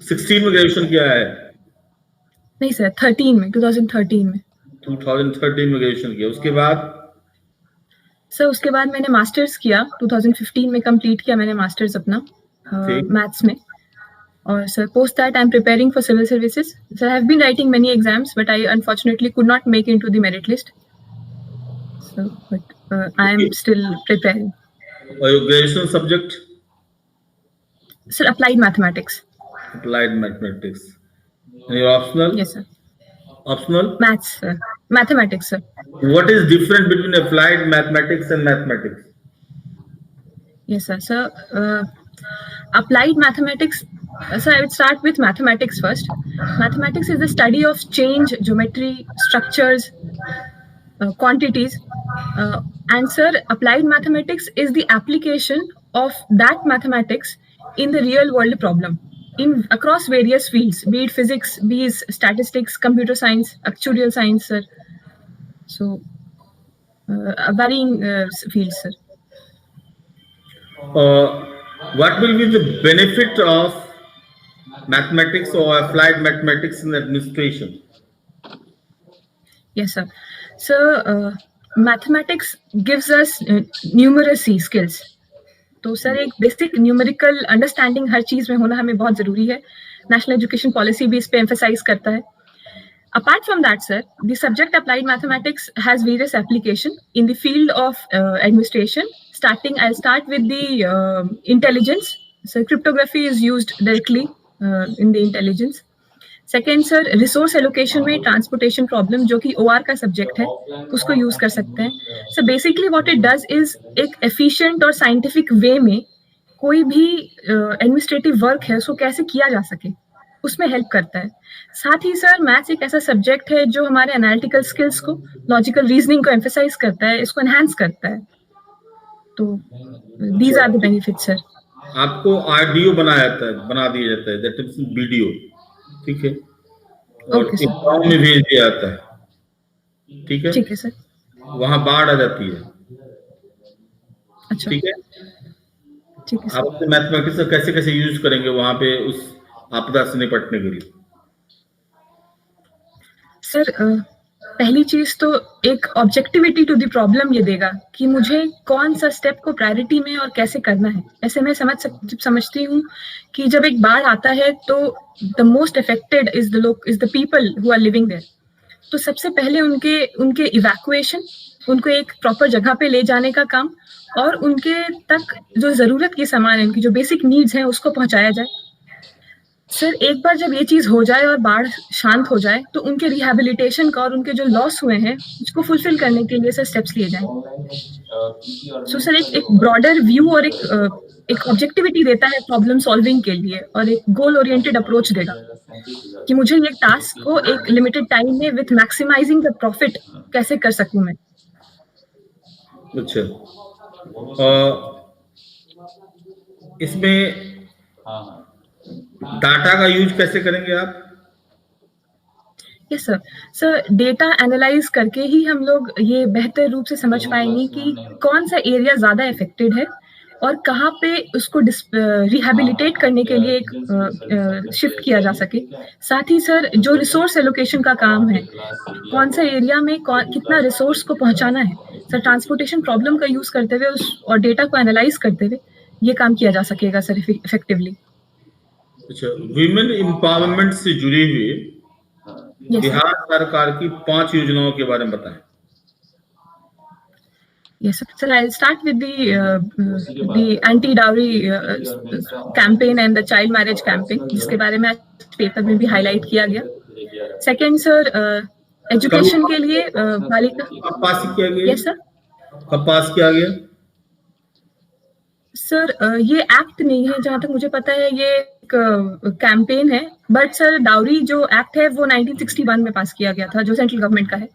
16 में ग्रेजुएशन किया है? नहीं सर, 13 में, 2013 में। 2013 में ग्रेजुएशन किया, उसके बाद? सर उसके बाद मैंने मास्टर्स किया, 2015 में कंप्लीट किया मैंने मास्टर्स अपना मैथ्स में। और sir post that I am preparing for civil services. Sir I have been writing many exams but I unfortunately could not make into the merit list, so but I am still preparing. और graduation subject? Sir applied mathematics. Applied mathematics. And your optional? Yes sir. Optional? Maths sir. Mathematics sir. What is different between applied mathematics and mathematics? Yes sir. So applied mathematics, so I would start with mathematics first. Mathematics is the study of change, geometry, structures, quantities, and sir applied mathematics is the application of that mathematics in the real world problem in across various fields, be it physics, be it statistics, computer science, actuarial science sir. So varying fields sir. What will be the benefit of mathematics or applied mathematics in administration? Yes sir. So mathematics gives us numeracy skills. तो sir एक basic numerical understanding हर चीज में होना हमें बहुत जरूरी है। National education policy भी इस पे एम्फसाइज करता है। Apart from that, sir, the subject applied mathematics has various application in the field of administration. I'll start with the intelligence. So cryptography is used directly in the intelligence. Second sir resource allocation में transportation problem जो कि OR का subject है उसको use कर सकते हैं। So basically what it does is एक एफिशिएंट और साइंटिफिक वे में कोई भी एडमिनिस्ट्रेटिव वर्क है उसको कैसे किया जा सके उसमें हेल्प करता है। साथ ही सर मैथ्स एक ऐसा सब्जेक्ट है जो हमारे एनालिटिकल स्किल्स को, लॉजिकल रीजनिंग को एम्फेसाइज करता है, इसको एनहांस करता है। तो these are the benefits sir. आपको आरडीओ बना दिया जाता है, दैट इज वीडियो, ठीक है, और गांव में भेज दिया जाता है, ठीक है, ठीक है सर। वहां बाढ़ आ जाती है, अच्छा, ठीक है, ठीक है। आप अपने मैथमेटिक्स को कैसे कैसे यूज करेंगे वहां पे उस आपदा से निपटने के लिए? सर पहली चीज तो एक ऑब्जेक्टिविटी टू द प्रॉब्लम ये देगा कि मुझे कौन सा स्टेप को प्रायोरिटी में और कैसे करना है। ऐसे मैं समझती हूँ कि जब एक बाढ़ आता है तो the most affected is the people who are living there. तो सबसे पहले उनके इवैक्यूएशन, उनको एक प्रॉपर जगह पे ले जाने का काम और उनके तक जो जरूरत के सामान है, उनकी जो बेसिक नीड्स हैं उसको पहुंचाया जाए। सर एक बार जब ये चीज हो जाए और बाढ़ शांत हो जाए तो उनके रिहैबिलिटेशन का और उनके जो लॉस हुए हैं उसको फुलफिल करने के लिए सर स्टेप्स लिए जाएं। सो सर एक ब्रॉडर व्यू और एक ऑब्जेक्टिविटी देता है प्रॉब्लम सॉल्विंग के लिए और एक गोल ओरिएंटेड अप्रोच देगा कि मुझे ये टास्क को एक लिमिटेड टाइम में विथ मैक्सिमाइजिंग द प्रॉफिट कैसे कर सकूं मैं। अच्छा, इसमें डाटा का यूज कैसे करेंगे आप? यस सर डेटा एनालाइज करके ही हम लोग ये बेहतर रूप से समझ पाएंगे कि कौन सा एरिया ज्यादा इफेक्टेड है और कहाँ पे उसको रिहैबिलिटेट करने के लिए एक शिफ्ट किया जा सके। साथ ही सर जो रिसोर्स एलोकेशन का काम है, कौन सा एरिया में कितना रिसोर्स को पहुंचाना है, सर ट्रांसपोर्टेशन प्रॉब्लम का यूज करते हुए और डेटा को एनालाइज करते हुए ये काम किया जा सकेगा सर इफेक्टिवली। अच्छा, विमेन एम्पावरमेंट से जुड़ी हुई बिहार सरकार की 5 योजनाओं के बारे में बताएं। Yes, sir. I'll start with the anti-dowry campaign and the child marriage campaign, जिसके बारे में आज पेपर में भी हाईलाइट किया गया। सेकेंड सर एजुकेशन के लिए बालिका कब पास किया गया? Yes sir. कब पास किया गया? सर ये एक्ट नहीं है, जहां तक मुझे पता है ये एक कैंपेन है, बट सर डाउरी जो एक्ट है वो 1961 में पास किया गया था, जो सेंट्रल गवर्नमेंट का है।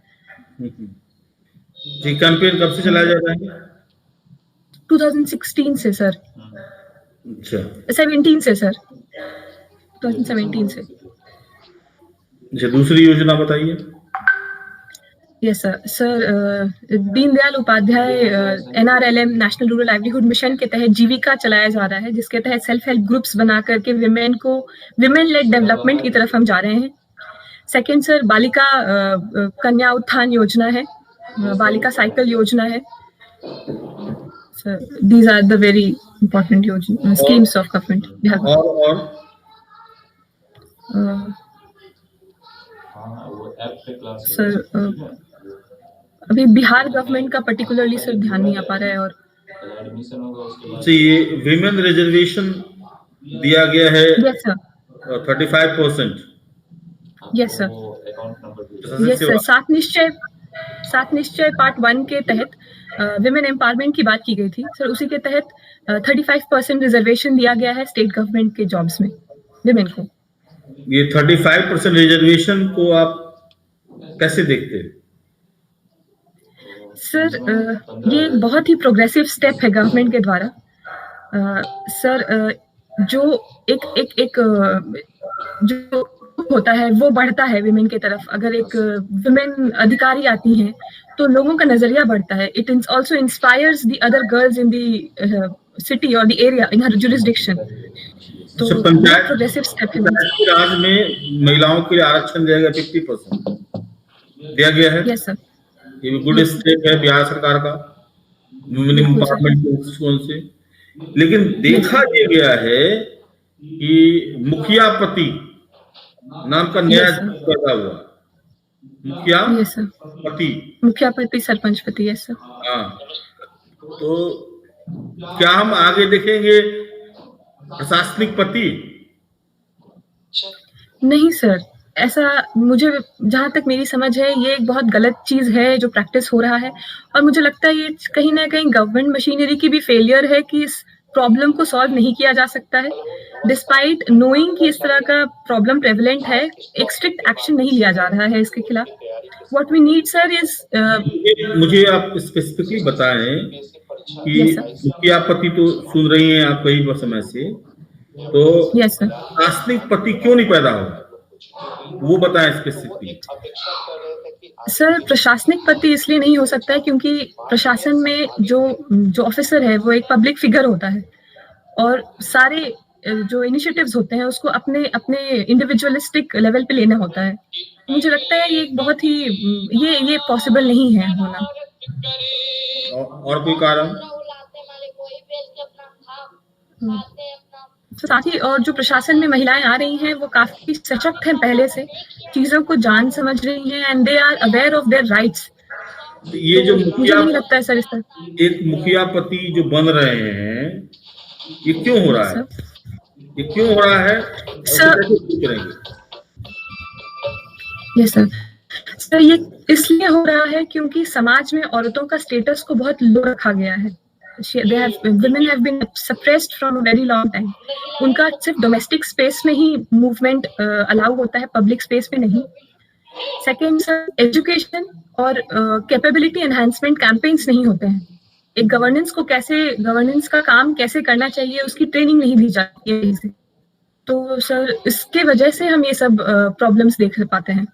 जी, कैंपेन कब से चलाया जा रहा है? 2016 से सर। अच्छा, 17 से सर, 2017 से। अच्छा, दूसरी योजना बताइए। Yes sir. Sir Deendayal Upadhyay NRLM national rural livelihood mission के तहत जीविका चलाया जा रहा है, जिसके तहत सेल्फ हेल्प ग्रुप्स बना करके विमेन लेड डेवलपमेंट की तरफ हम जा रहे हैं। सेकेंड सर बालिका कन्या उत्थान योजना है, बालिका साइकिल योजना है। Sir these are the very important योजना स्कीम्स ऑफ गवर्नमेंट बिहार। और सर अभी बिहार गवर्नमेंट का पर्टिकुलरली सर ध्यान नहीं आ पा रहा है। और ये विमेन रिजर्वेशन दिया गया है। Yes sir 35%। Yes sir. Yes sir. सात निश्चय पार्ट 1 के तहत विमेन एम्पावरमेंट की बात की गई थी सर। उसी के तहत 35% रिजर्वेशन दिया गया है स्टेट गवर्नमेंट के जॉब्स में विमेन को। ये 35% रिजर्वेशन को आप कैसे देखते हैं? सर ये एक बहुत ही प्रोग्रेसिव स्टेप है गवर्नमेंट के द्वारा। सर जो एक जो होता है वो बढ़ता है विमेन की तरफ। अगर एक विमेन अधिकारी आती हैं तो लोगों का नजरिया बढ़ता है। It also inspires the other girls in the city और the area in her jurisdiction. तो प्रोग्रेसिव स्टेप है। राज में महिलाओं के लिए आरक्षण दिया गया 50% दिया गया है। Yes sir. ये भी गुड स्टेप है बिहार सरकार का वुमेन एम्पावरमेंट के दृष्टिकोण से। लेकिन देखा ये गया है कि मुखिया पति नाम का नया पैदा हुआ। मुखिया पति सरपंच पति। Yes sir. हाँ, तो क्या हम आगे देखेंगे प्रशासनिक पति? नहीं सर, ऐसा मुझे जहाँ तक मेरी समझ है ये एक बहुत गलत चीज है जो प्रैक्टिस हो रहा है। और मुझे लगता है ये कहीं ना कहीं गवर्नमेंट मशीनरी की भी फेलियर है कि इस प्रॉब्लम को सॉल्व नहीं किया जा सकता है। डिस्पाइट नोइंग कि इस तरह का प्रॉब्लम प्रेवलेंट है, एक स्ट्रिक्ट एक्शन नहीं लिया जा रहा है इसके खिलाफ। What we need sir is मुझे आप स्पेसिफिकली बताएं कि मुखिया पति तो सुन रही हैं आप कई समय से, तो प्रशासनिक पति क्यों नहीं पैदा हो, वो बताएं स्पेसिफिकली। सर प्रशासनिक पति इसलिए नहीं हो सकता है क्योंकि प्रशासन में जो ऑफिसर है वो एक पब्लिक फिगर होता है और सारे जो इनिशिएटिव्स होते हैं उसको अपने इंडिविजुअलिस्टिक लेवल पे लेना होता है। मुझे लगता है ये एक बहुत ही ये पॉसिबल नहीं है होना। और कोई कारण? साथ ही और जो प्रशासन में महिलाएं आ रही हैं वो काफी सशक्त हैं, पहले से चीजों को जान समझ रही हैं and they are aware of their rights. ये जो मुझे नहीं लगता है सर इस तरह एक मुखिया पति जो बन रहे हैं ये क्यों हो रहा है? ये क्यों हो रहा है सर? Yes sir. सर ये इसलिए हो रहा है क्योंकि समाज में औरतों का स्टेटस को बहुत लो रखा गया है। women have been suppressed from a very long time. उनका सिर्फ डोमेस्टिक स्पेस में ही मूवमेंट अलाउ होता है, पब्लिक स्पेस में नहीं। सेकेंड सर एजुकेशन और कैपेबिलिटी एनहांसमेंट कैंपेन्स नहीं होते हैं। एक गवर्नेंस का काम कैसे करना चाहिए उसकी ट्रेनिंग नहीं दी जाती है। तो सर इसके वजह से हम ये सब प्रॉब्लम्स देख पाते हैं।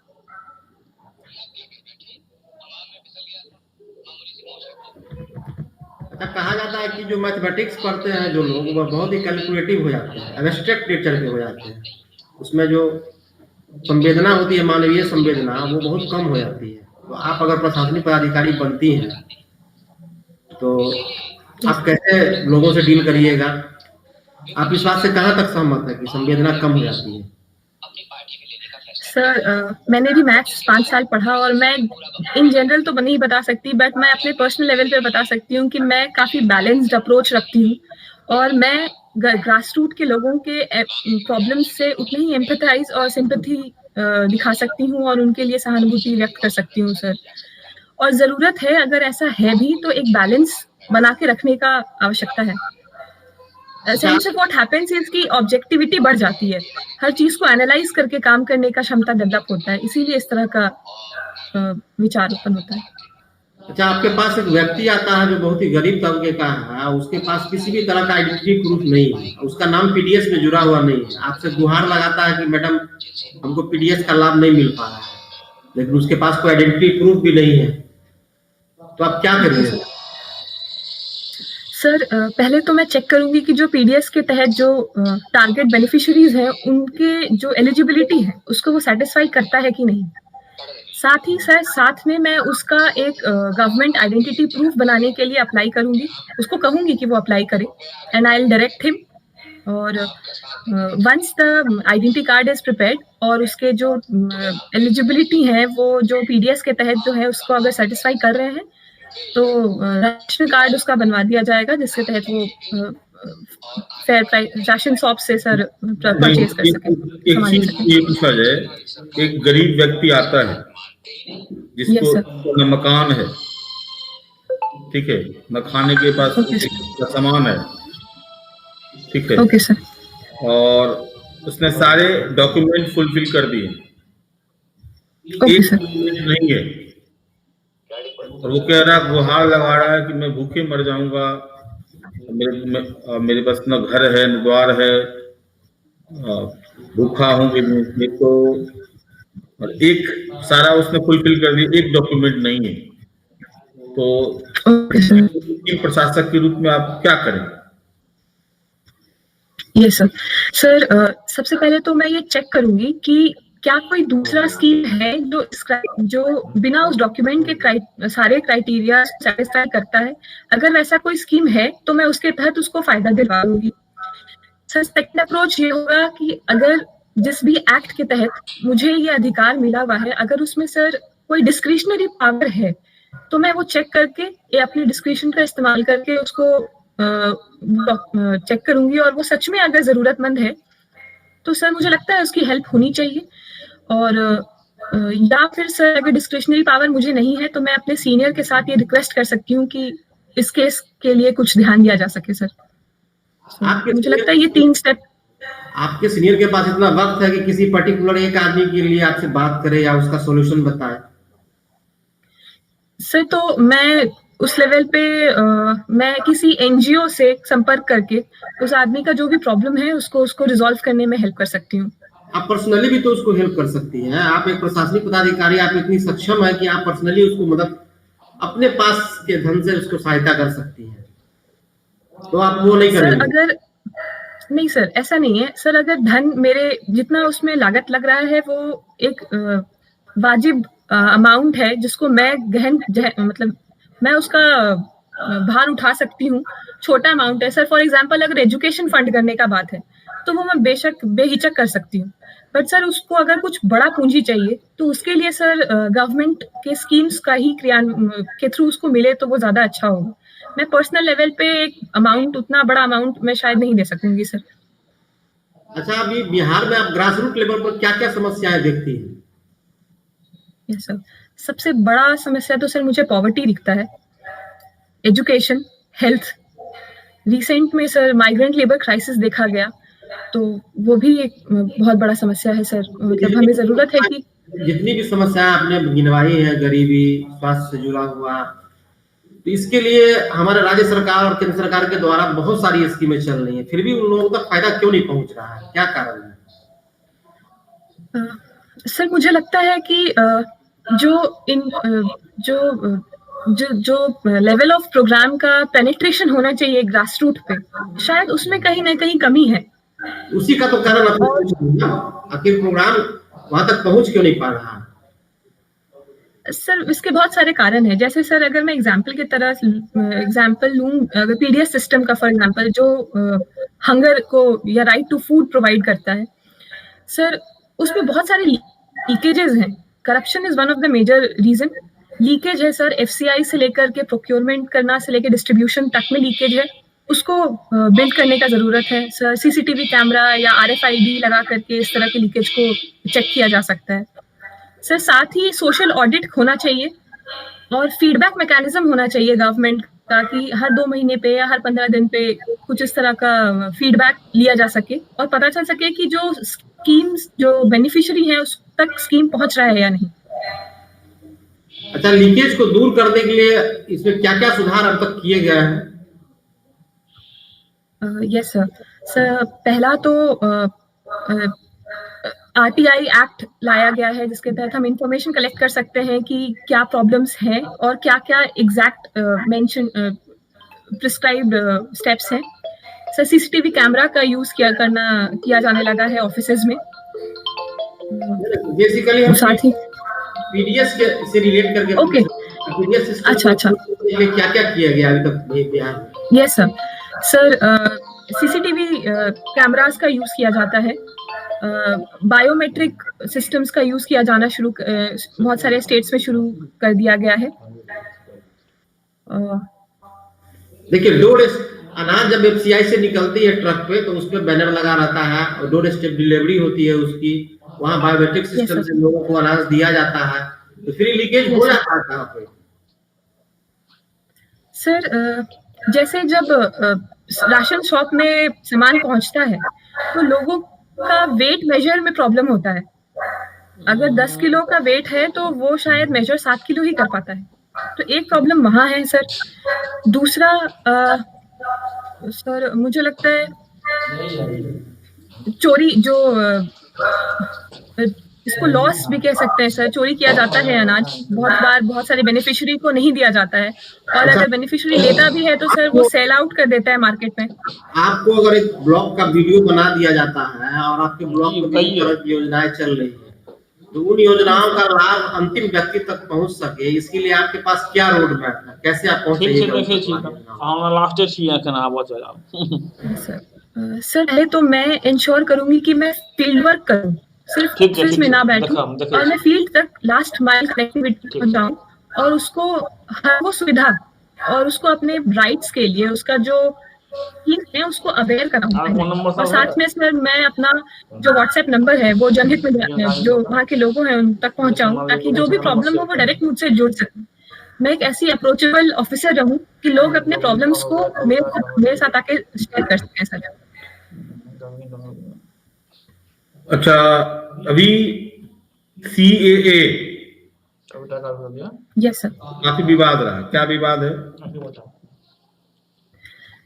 कहा जाता है कि जो मैथमेटिक्स पढ़ते हैं जो लोग वो बहुत ही कैलकुलेटिव हो जाते हैं, एब्स्ट्रैक्ट नेचर के हो जाते हैं। उसमें जो संवेदना होती है, मानवीय संवेदना, वो बहुत कम हो जाती है। तो आप अगर प्रशासनिक पदाधिकारी बनती हैं तो आप कैसे लोगों से डील करिएगा? आप इस बात से कहाँ तक सहमत है कि संवेदना कम हो जाती है? सर मैंने भी मैथ्स 5 साल पढ़ा और मैं इन जनरल तो नहीं बता सकती, बट मैं अपने पर्सनल लेवल पे बता सकती हूँ कि मैं काफ़ी बैलेंस्ड अप्रोच रखती हूँ और मैं ग्रास रूट के लोगों के प्रॉब्लम्स से उतनी ही एम्पैथाइज और सिंपैथी दिखा सकती हूँ और उनके लिए सहानुभूति व्यक्त कर सकती हूँ सर। और ज़रूरत है, अगर ऐसा है भी तो एक बैलेंस बना के रखने का आवश्यकता है। Sense of what happens is कि ऑब्जेक्टिविटी बढ़ जाती है, हर चीज को एनालाइज करके काम करने का क्षमता डेवलप होता है, इसीलिए इस तरह का विचार उत्पन्न होता है। अच्छा, आपके पास एक व्यक्ति आता है जो बहुत ही गरीब तबके का है, उसके पास किसी भी तरह का आइडेंटिटी प्रूफ नहीं है, उसका नाम पीडीएस में जुड़ा हुआ नहीं है, आपसे गुहार लगाता है कि मैडम हमको पीडीएस का लाभ नहीं मिल पा रहा है, लेकिन उसके पास कोई आइडेंटिटी प्रूफ भी नहीं है, तो आप क्या करिए? सर पहले तो मैं चेक करूंगी कि जो पीडीएस के तहत जो टारगेट बेनिफिशियरीज हैं उनके जो एलिजिबिलिटी है उसको वो सेटिस्फाई करता है कि नहीं। साथ ही सर साथ में मैं उसका एक गवर्नमेंट आइडेंटिटी प्रूफ बनाने के लिए अप्लाई करूंगी, उसको कहूंगी कि वो अप्लाई करे and I will direct him. और once the identity card is prepared और उसके जो एलिजिबिलिटी है वो जो पीडीएस के तहत जो है उसको अगर सेटिस्फाई कर रहे हैं तो राशन कार्ड उसका बनवा दिया जाएगा, जिसके तहत वो फेयर प्राइस राशन शॉप से सर नहीं, परचेज कर सके, एक सामान ले चीज सके। ये पूछा जाए, एक गरीब व्यक्ति आता है यस जिसको सर। न मकान है, ठीक है, न खाने के पास ओके सर। का सामान है, ठीक है, ओके सर। और उसने सारे डॉक्यूमेंट फुलफिल कर दिए, ओके एक सर। डॉक्यूमेंट नहीं है, और वो कह रहा है, गुहार लगा रहा है कि मैं भूखे मर जाऊंगा, मेरे पास न घर है न द्वार है, भूखा हूँ कि तो, और एक सारा उसने फुलफिल कर दिया, एक डॉक्यूमेंट नहीं है, तो ओके सर। प्रशासक के रूप में आप क्या करें? Yes sir. सर सबसे पहले तो मैं ये चेक करूंगी कि क्या कोई दूसरा स्कीम है जो बिना उस डॉक्यूमेंट के सारे क्राइटेरिया सेटिस्फाई करता है। अगर वैसा कोई स्कीम है तो मैं उसके तहत उसको फायदा दिलवा दूंगी। सर सेकंड अप्रोच ये होगा कि अगर जिस भी एक्ट के तहत मुझे ये अधिकार मिला हुआ है, अगर उसमें सर कोई डिस्क्रिशनरी पावर है तो मैं वो चेक करके या अपने डिस्क्रिशन का इस्तेमाल करके उसको चेक करूंगी, और वो सच में अगर जरूरतमंद है तो सर मुझे लगता है उसकी हेल्प होनी चाहिए। और या फिर सर अगर डिस्क्रिशनरी पावर मुझे नहीं है तो मैं अपने सीनियर के साथ ये रिक्वेस्ट कर सकती हूँ कि इस केस के लिए कुछ ध्यान दिया जा सके सर। मुझे लगता है ये 3 स्टेप। आपके सीनियर के पास इतना वक्त है कि किसी पर्टिकुलर एक आदमी के लिए आपसे बात करे या उसका सॉल्यूशन बताए? सर तो मैं उस लेवल पे मैं किसी एनजीओ से संपर्क करके उस आदमी का जो भी प्रॉब्लम है उसको रिजॉल्व करने में हेल्प कर सकती हूँ। आप पर्सनली भी तो उसको हेल्प कर सकती हैं। आप एक प्रशासनिक पदाधिकारी, आप इतनी सक्षम है कि आप पर्सनली उसको मदद अपने पास के धन से उसको सहायता कर सकती हैं, तो आप वो नहीं सर करेंगे? अगर नहीं सर ऐसा नहीं है सर, अगर धन मेरे जितना उसमें लागत लग रहा है वो एक वाजिब अमाउंट है जिसको मैं मतलब मैं उसका भार उठा सकती हूँ। छोटा अमाउंट है सर, फॉर एग्जांपल अगर एजुकेशन फंड करने का बात है तो वो मैं बेशक बेहिचक कर सकती हूँ। बट सर उसको अगर कुछ बड़ा पूंजी चाहिए तो उसके लिए सर गवर्नमेंट के स्कीम्स का ही के थ्रू उसको मिले तो वो ज्यादा अच्छा होगा। मैं पर्सनल लेवल पे एक अमाउंट, उतना बड़ा अमाउंट मैं शायद नहीं दे सकूंगी सर। अच्छा, अभी बिहार में आप ग्रास रूट लेवल पर क्या क्या समस्याएं देखती हैं? Yes sir. सबसे बड़ा समस्या तो सर मुझे पॉवर्टी दिखता है, एजुकेशन, हेल्थ। रिसेंट में सर माइग्रेंट लेबर क्राइसिस देखा गया, तो वो भी एक बहुत बड़ा समस्या है सर। मतलब हमें जरूरत है कि जितनी भी समस्याएं आपने गिनवाई है, गरीबी, स्वास्थ्य से जुड़ा हुआ, तो इसके लिए हमारे राज्य सरकार और केंद्र सरकार के द्वारा बहुत सारी स्कीमें चल रही हैं, फिर भी उन लोगों का फायदा क्यों नहीं पहुंच रहा है? क्या कारण है? सर मुझे लगता है कि जो इन जो जो जो लेवल ऑफ प्रोग्राम का पेनिट्रेशन होना चाहिए ग्रास रूट पे, शायद उसमें कहीं ना कहीं कमी है। उसी का तो कारण आपने और पूछा ना, आखिर प्रोग्राम वहां तक पहुंच क्यों नहीं पा रहा? सर इसके बहुत सारे कारण हैं। जैसे सर अगर मैं एग्जांपल लूं, अगर पीडीएस सिस्टम का फॉर एग्जांपल जो हंगर को या राइट टू फूड प्रोवाइड करता है सर, उसमें बहुत सारे लीकेजेस हैं। Corruption is one of the major reason. Leakage है सर, एफसीआई से लेकर के प्रोक्योरमेंट करना से लेकर डिस्ट्रीब्यूशन तक में लीकेज है, उसको बिल्ड करने का जरूरत है सर। सीसीटीवी कैमरा या आरएफआईडी लगा करके इस तरह के लीकेज को चेक किया जा सकता है सर। साथ ही सोशल ऑडिट होना चाहिए और फीडबैक मैकेनिज्म होना चाहिए गवर्नमेंट का, कि हर 2 महीने पे या हर 15 दिन पे कुछ इस तरह का फीडबैक लिया जा सके और पता चल सके कि जो स्कीम्स जो बेनिफिशियरी है उस तक स्कीम पहुंच रहा है या नहीं। अच्छा, लीकेज को दूर करने के लिए इसमें क्या क्या सुधार अब तक किए गए हैं? Yes sir. सर पहला तो RTI एक्ट लाया गया है, जिसके तहत हम इंफॉर्मेशन कलेक्ट कर सकते हैं कि क्या प्रॉब्लम्स हैं और क्या क्या एग्जैक्ट मेंशन प्रिस्क्राइब्ड स्टेप्स हैं। सर सीसीटीवी कैमरा का यूज किया जाने लगा है ऑफिसेज में। बेसिकली हम साथ ही पीडीएस के से रिलेट करके ओके, पीडीएस सिस्टम अच्छा क्या क्या किया गया अभी तक बिहार में? यस सर सीसीटीवी कैमरास का यूज किया जाता है। बायोमेट्रिक सिस्टम्स का यूज किया जाना बहुत सारे स्टेट्स में शुरू कर दिया गया है। देखिए अनाज जब एफसीआई से निकलती है ट्रक पे तो उस पे बैनर लगा रहता है और डोर स्टेप डिलीवरी होती है उसकी, वहाँ बायोमेट्रिक सिस्टम से लोगों को अनाज दिया जाता है, तो फ्री लीकेज हो जाता है कहाँ पे? सर जैसे जब राशन शॉप में सामान पहुंचता है तो लोगों का वेट मेजर में प्रॉब्लम होता है। अगर 10 किलो का वेट है तो वो शायद मेजर 7 किलो ही कर पाता है, तो एक प्रॉब्लम वहां है सर। दूसरा सर मुझे लगता है चोरी, जो इसको लॉस भी कह सकते हैं सर, चोरी किया जाता है अनाज बहुत बार, बहुत सारे बेनिफिशियरी को नहीं दिया जाता है, और अगर बेनिफिशियरी लेता भी है तो सर वो सेल आउट कर देता है मार्केट में। आपको अगर एक ब्लॉग का वीडियो बना दिया जाता है और आपके ब्लॉग में कई तरह की योजनाएं चल रही है, तो उन योजनाओं का लाभ अंतिम व्यक्ति तक पहुंच सके, इसके लिए आपके पास क्या रोड मैप है, कैसे आप सर पहले तो मैं इंश्योर करूंगी कि मैं फील्ड वर्क करूं, सिर्फ ऑफिस में ना बैठूं, और मैं फील्ड तक लास्ट माइल कनेक्टिविटी पहुंचाऊं और उसको हर वो सुविधा और उसको अपने राइट्स के लिए उसका जो है उसको अवेयर कराऊं। और साथ में सर मैं अपना जो व्हाट्सएप नंबर है वो जनहित में जो वहाँ के लोगों हैं उन तक पहुंचाऊं, ताकि जो भी प्रॉब्लम हो वो डायरेक्ट मुझसे जुड़ सके। मैं एक ऐसी अप्रोचेबल ऑफिसर रहूं कि लोग अपने प्रॉब्लम्स को मेरे साथ आके शेयर कर सकें सर। अच्छा, अभी CAA यस सर, काफी विवाद रहा, क्या विवाद है?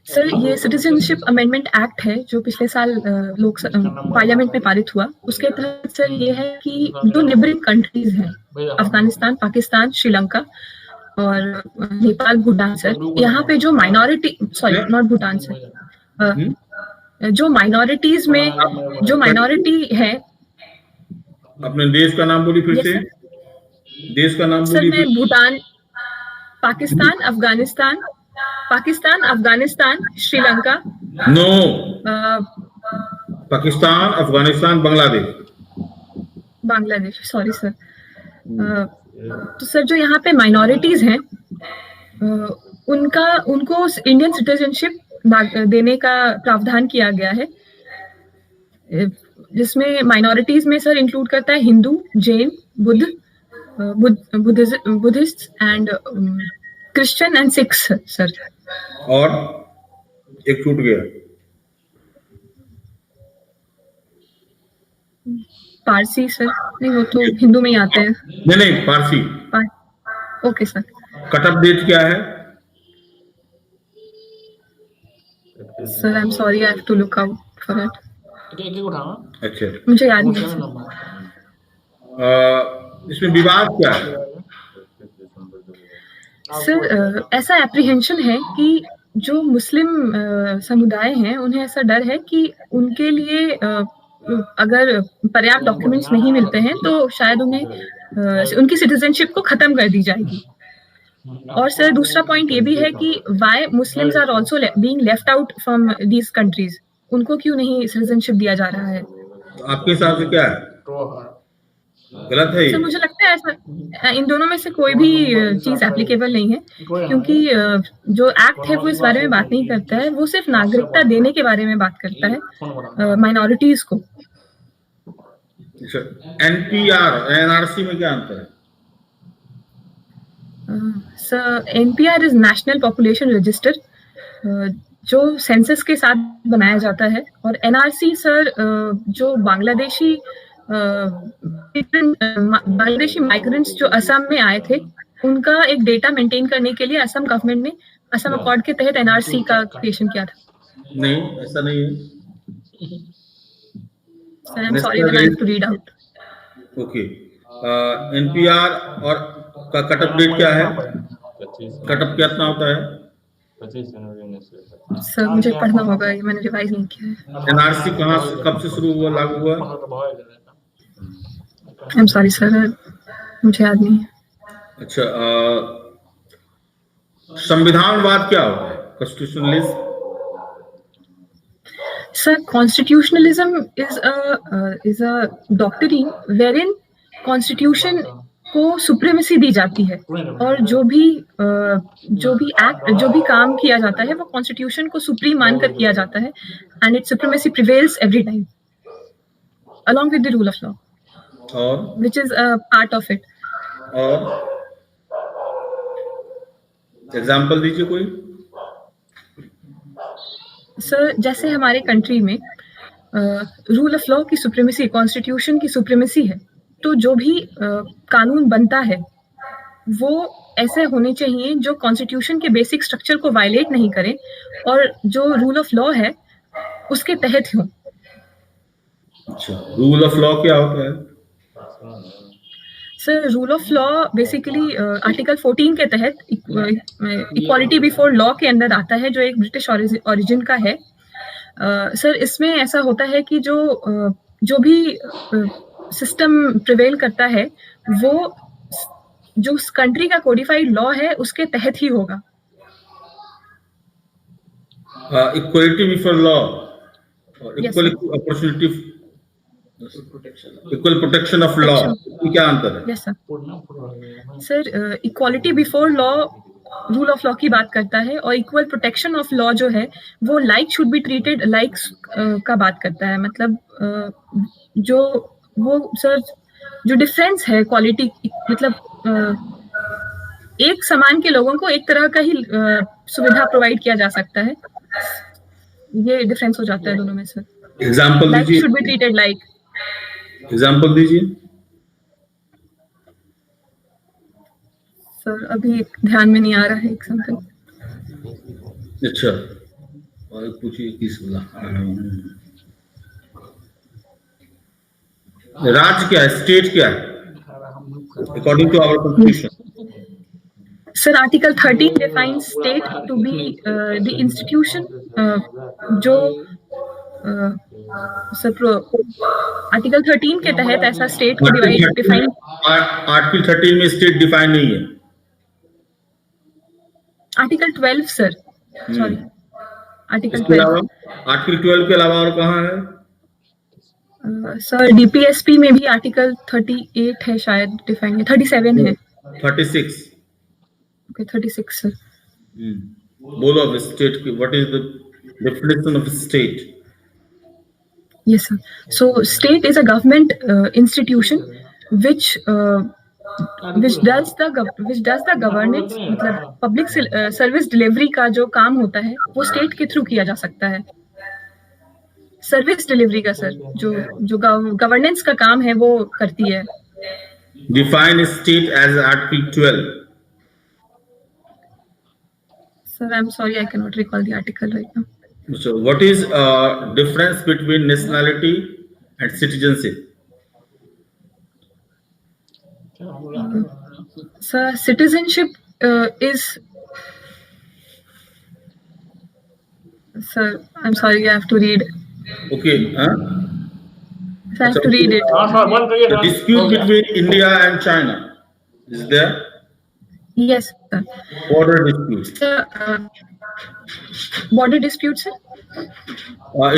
सर ये सिटीजनशिप अमेंडमेंट एक्ट है जो पिछले साल पार्लियामेंट में पारित हुआ। उसके तहत सर ये है कि जो नेबरिंग कंट्रीज हैं, अफगानिस्तान, पाकिस्तान, श्रीलंका और नेपाल, भूटान सर, यहाँ पे जो minority, sorry not Bhutan sir, जो माइनॉरिटीज में जो माइनॉरिटी है। अपने देश का नाम बोली फिर से, देश का नाम बोली। सर मैं Bhutan, Pakistan, Afghanistan, Sri Lanka. No, Pakistan, Afghanistan, Bangladesh, sorry sir. तो सर जो यहाँ पे माइनॉरिटीज हैं उनको इंडियन सिटीजनशिप देने का प्रावधान किया गया है, जिसमें माइनॉरिटीज में सर इंक्लूड करता है Hindu, Jain, Buddhist and Christian and Sikhs sir. और एक छूट गया, पारसी सर। नहीं वो तो हिंदू में ही आते हैं। नहीं Parsi. Okay sir. Cut off date क्या है? Sir I am sorry, I have to look out for it. अच्छा, मुझे याद नहीं है। इसमें विवाद क्या है? सर ऐसा एप्रीहेंशन है कि जो मुस्लिम समुदाय हैं उन्हें ऐसा डर है कि उनके लिए अगर पर्याप्त डॉक्यूमेंट्स नहीं मिलते हैं तो शायद उन्हें उनकी सिटीजनशिप को खत्म कर दी जाएगी। और सर दूसरा पॉइंट ये भी है कि why Muslims are also being left out from these countries, उनको क्यों नहीं सिटीजनशिप दिया जा रहा है? आपके हिसाब से क्या है, गलत है? सर मुझे लगता है ऐसा इन दोनों में से कोई भी चीज एप्लीकेबल नहीं है, क्योंकि जो एक्ट है वो इस बारे में बात नहीं करता है, वो सिर्फ नागरिकता देने के बारे में बात करता है माइनॉरिटीज को। NPR NRC में क्या अंतर है? Sir NPR is national population register, जो सेंसस के साथ बनाया जाता है, और NRC सर जो बांग्लादेशी माइग्रेंट्स जो असम में आए थे उनका एक डेटा मेंटेन करने के लिए असम गवर्नमेंट ने असम अकॉर्ड के तहत NRC का क्रिएशन किया था। नहीं, ऐसा नहीं है Sir, I'm sorry that I have to read out. Okay, NPR और का कटअप डेट क्या है? कटअप कितना होता है? 25 जनवरी 1971। सर मुझे पढ़ना होगा, ये मैंने रिवाइज नहीं किया है। एनआरसी कहाँ से कब से शुरू हुआ, लागू हुआ? आई एम सॉरी सर, मुझे याद नहीं है। अच्छा, संविधानवाद क्या होता है? Constitutionalism. Sir, constitutionalism is a doctrine wherein constitution को supremacy दी जाती है और जो भी काम किया जाता है वो constitution को supreme मानकर किया जाता है and its supremacy prevails every time along with the rule of law और which is a part of it. और एग्जाम्पल दीजिए कोई। सर जैसे हमारे कंट्री में रूल ऑफ लॉ की सुप्रीमेसी, कॉन्स्टिट्यूशन की सुप्रीमेसी है, तो जो भी कानून बनता है वो ऐसे होने चाहिए जो कॉन्स्टिट्यूशन के बेसिक स्ट्रक्चर को वायलेट नहीं करें और जो रूल ऑफ लॉ है उसके तहत हो। अच्छा, रूल ऑफ लॉ क्या होता है? Sir rule of law basically article 14 के तहत इक्वालिटी बिफोर लॉ के अंदर आता है, जो एक ब्रिटिश ओरिजिन का है। सर इसमें ऐसा होता है कि जो भी सिस्टम प्रिवेल करता है वो जो उस कंट्री का कोडिफाइड लॉ है उसके तहत ही होगा। इक्वालिटी बिफोर लॉ और Yes, equal sir. Opportunity, equal protection of law, क्या अंतर है? Yes sir, equality before law rule of law की बात करता है और इक्वल प्रोटेक्शन ऑफ लॉ जो है वो like should be treated like का बात करता है। मतलब जो वो सर जो डिफरेंस है क्वालिटी, मतलब एक समान के लोगों को एक तरह का ही सुविधा प्रोवाइड किया जा सकता है, ये डिफरेंस हो जाता है दोनों में सर। एग्जाम्पल लाइक दीजिए, should be treated like. Example दीजिए। सर अभी ध्यान में नहीं आ रहा है एग्जाम्पल। अच्छा, और पूछिए किस बोला। राज्य क्या है, स्टेट क्या है according to our constitution? Sir, Article 13 defines state to be the institution जो आर्टिकल 13 के तहत ऐसा स्टेट को डिफाइन। आर्टिकल 13 में स्टेट डिफाइन नहीं है। आर्टिकल 12 सर, सॉरी आर्टिकल इसके 12। अलावा आर्टिकल 12 के अलावा और कहाँ है? सर डीपीएसपी में भी आर्टिकल 38 है शायद डिफाइन है, 37 है। 36। Okay 36 sir. बोलो अब स्टेट की, what is the definition of state? Yes, sir. So state is a government institution which does the governance, मतलब public service delivery का जो काम होता है वो स्टेट के थ्रू किया जा सकता है। सर्विस डिलीवरी का सर जो गवर्नेंस का काम है वो करती है। Define state as Article 12. Sir, I'm sorry, I cannot recall the article right now. So, what is difference between nationality and citizenship? Sir, citizenship is. Sir, I'm sorry, I have to read. Okay, huh? So I have to read it. The dispute between India and China is there? Yes, sir. Border dispute. Sir, border dispute, sir.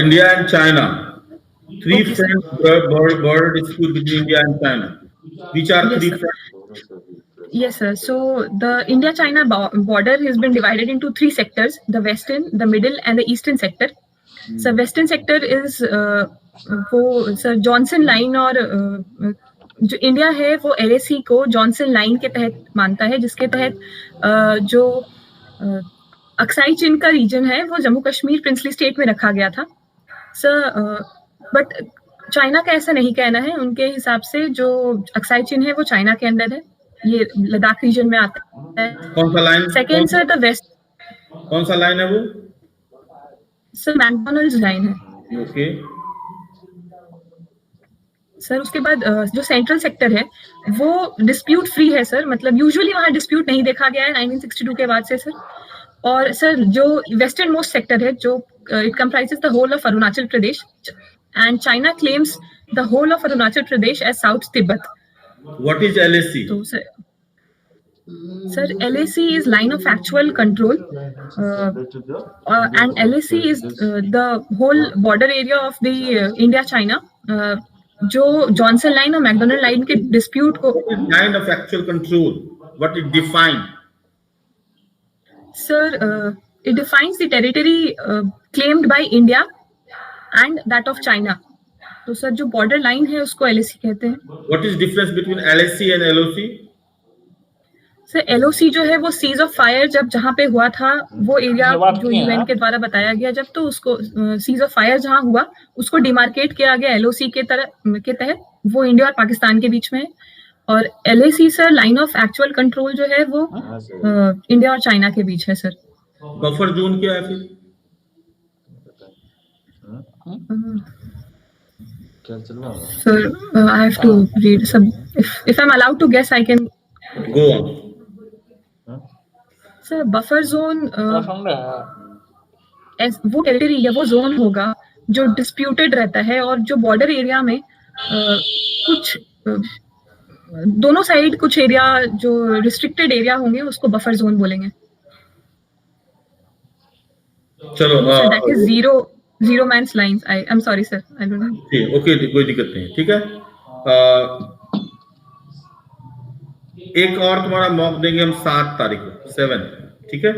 India and China. Three Okay, sir. front border dispute between India and China. Which are Yes, three sir. fronts? Yes, sir. So the India-China border has been divided into three sectors: the western, the middle, and the eastern sector. So western sector is वो sir Johnson line और जो India है वो LAC को Johnson line के तहत मानता है, जिसके तहत जो अक्साई चिन का रीजन है वो जम्मू कश्मीर प्रिंसली स्टेट में रखा गया था सर। बट चाइना का ऐसा नहीं कहना है, उनके हिसाब से जो अक्साई चिन है वो चाइना के अंदर है, ये लद्दाख रीजन में आता है। कौन सा line? Second sir the west. कौन सा लाइन है वो? सर मैकडोनल्ड्स लाइन है। ओके। सर उसके बाद जो सेंट्रल सेक्टर है वो डिस्प्यूट फ्री है सर, मतलब यूजुअली वहाँ डिस्प्यूट नहीं देखा गया है 1962 के बाद से सर। और सर जो वेस्टर्न मोस्ट सेक्टर है जो it comprises the whole of Arunachal Pradesh and China claims the whole of Arunachal Pradesh as south Tibet. What is LAC? तो sir LAC is line of actual control and LAC is the whole border area of the India China जो Johnson line और McDonald line के dispute को What is line of actual control? What it define? Sir it defines the territory claimed by India and that of China। तो sir जो border line है उसको LAC कहते हैं। What is difference between LAC and LOC? Sir LOC जो है वो seize of fire जब जहाँ पे हुआ था वो एरिया जो UN के द्वारा बताया गया जब, तो उसको सीज ऑफ फायर जहाँ हुआ उसको डिमार्केट किया गया LOC के तहत, वो इंडिया और पाकिस्तान के बीच में है। और LAC sir line of actual control जो है वो इंडिया और चाइना के बीच है सर। बफर जोन क्या है फिर? क्या चलवा sir I have to read सब, if I'm allowed to guess I can Go on. Sir buffer zone वो टेरिटरी या वो जोन होगा जो डिस्प्यूटेड रहता है और जो बॉर्डर एरिया में कुछ दोनों साइड कुछ एरिया जो रिस्ट्रिक्टेड एरिया होंगे उसको बफर जोन बोलेंगे। चलो that is zero man's lines. I am sorry sir, I don't know. Okay, कोई दिक्कत नहीं, ठीक है। एक और तुम्हारा मॉक देंगे हम 7 तारीख को, 7, ठीक है।